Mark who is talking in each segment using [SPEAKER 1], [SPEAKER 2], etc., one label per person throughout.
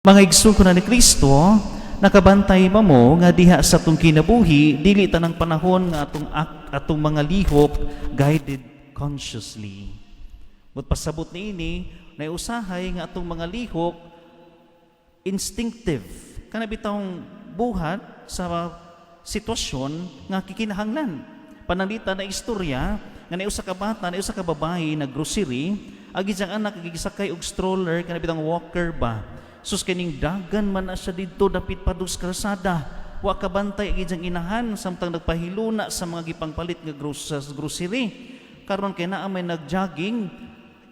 [SPEAKER 1] Mga igsuon na ni Kristo, nakabantay mo nga diha sa atong kinabuhi, dili tanang panahon nga atong mga lihok guided consciously. But pasabot niini, na usahay nga atong mga lihok instinctive. Kana bitawng buhat sa sitwasyon nga kikinahanglan. Pananglitan na istorya nga na usa ka bata, na usa ka babae na grocery, agi siyang anak gigisakay og stroller kana bitawng walker ba. Sus kining dagan man na siya dito dapit pa dos krasada. Wa kabantay agi siyang inahan samtang nagpahiluna sa mga gipangpalit nga grocery. Karon kay naa may nagjogging,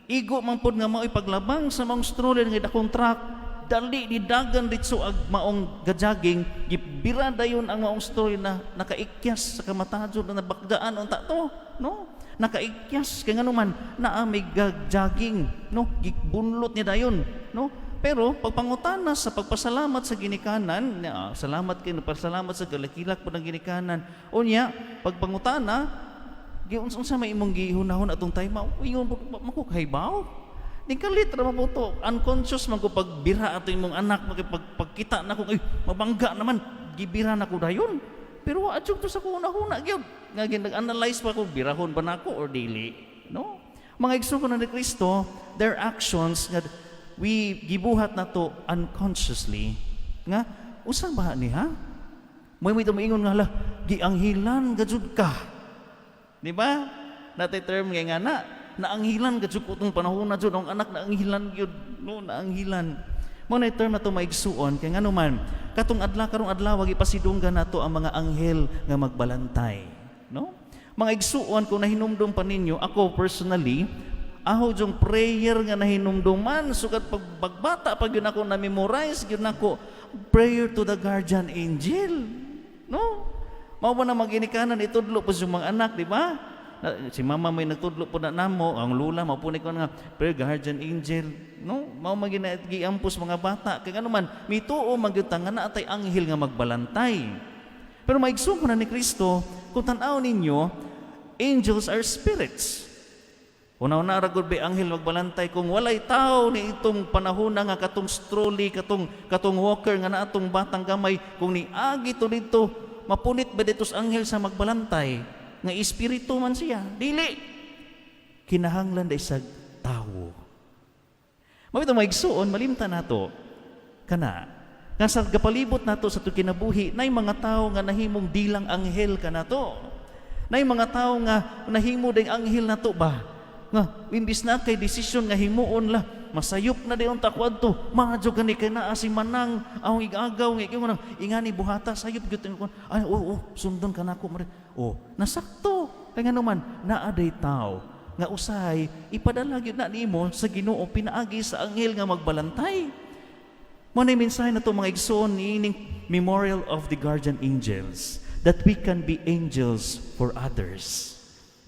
[SPEAKER 1] igo man pod nga mao ipaglabang sa mga stroller nga dakong truck. Dali ni dagan ditso ag maong gajogging, gibira dayon ang maong stroller na nakaikyas sa kamatadyo na nabagdaan unta to, no? Nakaikyas kay ngano man naa may jogging, no? Gibunlot niya dayon, no? Pero pagpangutana sa pagpasalamat sa ginikanan, salamat kay pasalamat sa galakilak po ng ginikanan. Unya, pagpangutana, unsa may imong gihunahon atong time, ingon makukaybaw. Di kalit ra mo to, unconscious man ko pagbira ato imong anak, pagkita na ko, ay mabangga naman, gibira na ko dayon. Pero adyo to sa kunahuna gyud. Nga nag-analyze pa ko, birahon ba nako or dili, no? Mga igsuon na ni Kristo, their actions nga we gibuhat na to unconsciously nga usa ba ni ha may tumingon nga la gianghilan gajud ka, di ba? Natay term nga na naanghilan gajud ko tong panahon na jud ang anak naanghilan gyud, no? Naanghilan mo na term na to maigsuon kay ngano man katong karong adlaw gipasidunggan nato ang mga anghel nga magbalantay, no? Mga igsuon kung nahinumdum pa ninyo, ako personally aho jong prayer nga nahinumduman sugat pagbata pag yun ako na-memorize yun ako prayer to the guardian angel, no? Mao ba na maginikanan itudlo po yung mga anak, di ba? Si mama may nagtudlo po na namo, ang lula mapunik ko nga prayer guardian angel, no? Mao magiampos mga bata kay ano man mituo magyutang na atay anghel nga magbalantay. Pero maigsuon na ni Kristo kung tan-aw ninyo, angels are spirits. Una-una ragod ba anghel magbalantay kung walay tao ni itong panahon nga katong strolley, katong walker nga na atong batang gamay, kung niagi to dito, mapunit ba dito sa anghel sa magbalantay? Nga espiritu man siya. Dili. Kinahanglan da isag tao. Mabito maigsuon, malimtan nato. Kana. Nga sa gapalibot nato sa itong kinabuhi, na mga tao nga nahimong dilang anghel ka na to. Na mga tao nga nahimo ding anghel na to ba? Nga, imbis na kay desisyon nga himuon la, masayop na dayon takwad to, madyo gani kay naa si manang, ang igagaw, ingani buhata, sayop gyud ko, ay, sundon ka na ako, nasakto, kay nga naman, naaday tao, nga usay, ipadala gyud na nimo sa Ginoo, pinaagi sa anghel nga magbalantay. Manay mensahe na to mga igsoon, niining memorial of the guardian angels, that we can be angels for others.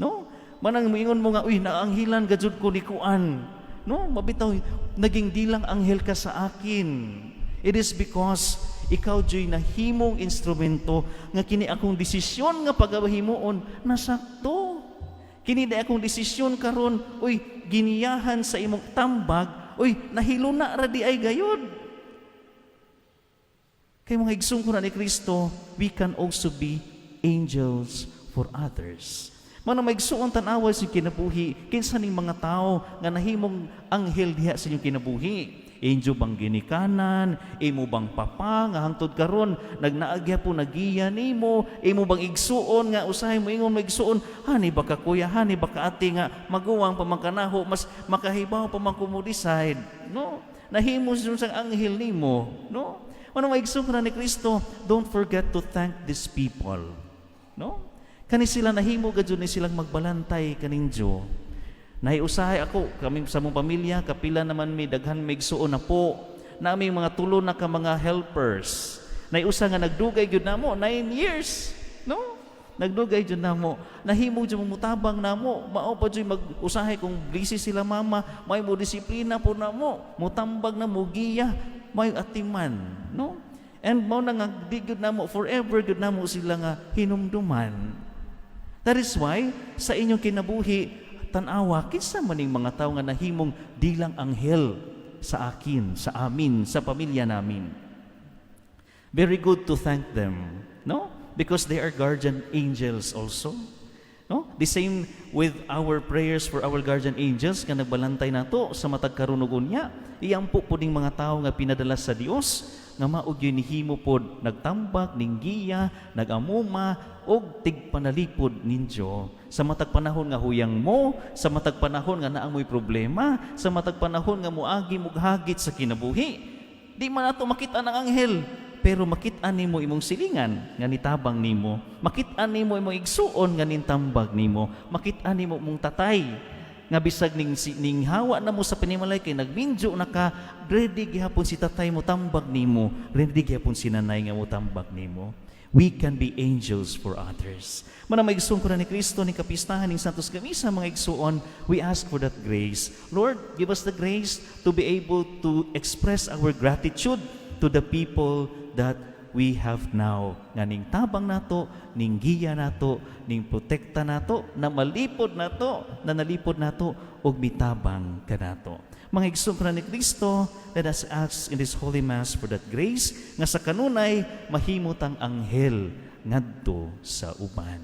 [SPEAKER 1] No? Manang moingon mo nga, naanghilan gajud ko ni kuan. No, mabitaw naging dilang anghel ka sa akin. It is because ikaw joy nahimong instrumento nga kini akong desisyon nga pagahimuon nasakto. Kini di akong desisyon karon, giniyahan sa imong tambag, nahiluna ra di ay gayud. Kay mga igsoon ko na ni Kristo, we can also be angels for others. Manang maigsuon tan-awa sa kinabuhi, kinsa ning mga tao nga nahimong anghel diha sa inyong kinabuhi. Injo bang ginikanan, imo bang papa nga hangtod karon nagnaagya po nagiya nimo, imo bang igsuon nga usahay mo ingon maigsuon, hani ba ka kuya, hani ba ka ate nga maguwang pamangkanaho, mas makahibaw pa man kumo decide, no? Nahimo sa anghel nimo, no? Manang maigsuon na ni Kristo, don't forget to thank these people, no? Kani sila nahimo gadyo ni silang magbalantay kaninjo. Nahiusahay ako, kami sa mong pamilya, kapila naman may daghan may igsuon na po, na aming mga tulo na ka mga helpers. Nahiusa nga nagdugay gyud namo 9 years, no? Nagdugay gyud namo, nahimo gyud mutabang namo, mao pa gyud mag-usahay kung busy sila mama, may mo disiplina po namo, mutambag na mo giya, may atiman, no? And mao na nga di gyud namo forever gyud namo sila nga hinumduman. That is why, sa inyong kinabuhi, tan-awa, kinsa maning mga tao nga nahimong dilang anghel sa akin, sa amin, sa pamilya namin. Very good to thank them, no? Because they are guardian angels also. No? The same with our prayers for our guardian angels nga nagbalantay nato sa matag karunugon niya. Iyampo po ning mga tao nga pinadala sa Dios nga maog yun nihimo pod nagtambak, ninggiya, nagamuma og tigpanalipod ninyo sa matag panahon nga huyang mo, sa matag panahon nga naamoy problema, sa matag panahon nga muagi mughagit sa kinabuhi. Di man ato makita ng anghel, pero makit-an nimo imong silingan nga nitabang nimo, makit-an nimo imong igsuon nga nintambag nimo, makit-an nimo mong tatay nga bisag ning hawa na mo sa panimalay kay nagminjo na ka, ready gihapon si tatay mo tambag nimo, ready gihapon si nanay nga mo tambag nimo. We can be angels for others. Manang maigsuon ko na ni Kristo ni kapistahan ning Santos Gamisa mga igsuon, we ask for that grace. Lord, give us the grace to be able to express our gratitude to the people that we have now. Nga ning tabang nato, ning giya nato, ning protekta nato, na malipod nato, na nalipod nato, og mitabang kanato. Mga igsoon ko na ni Kristo, let us ask in this Holy Mass for that grace, nga sa kanunay, mahimutang anghel ngadto sa uban.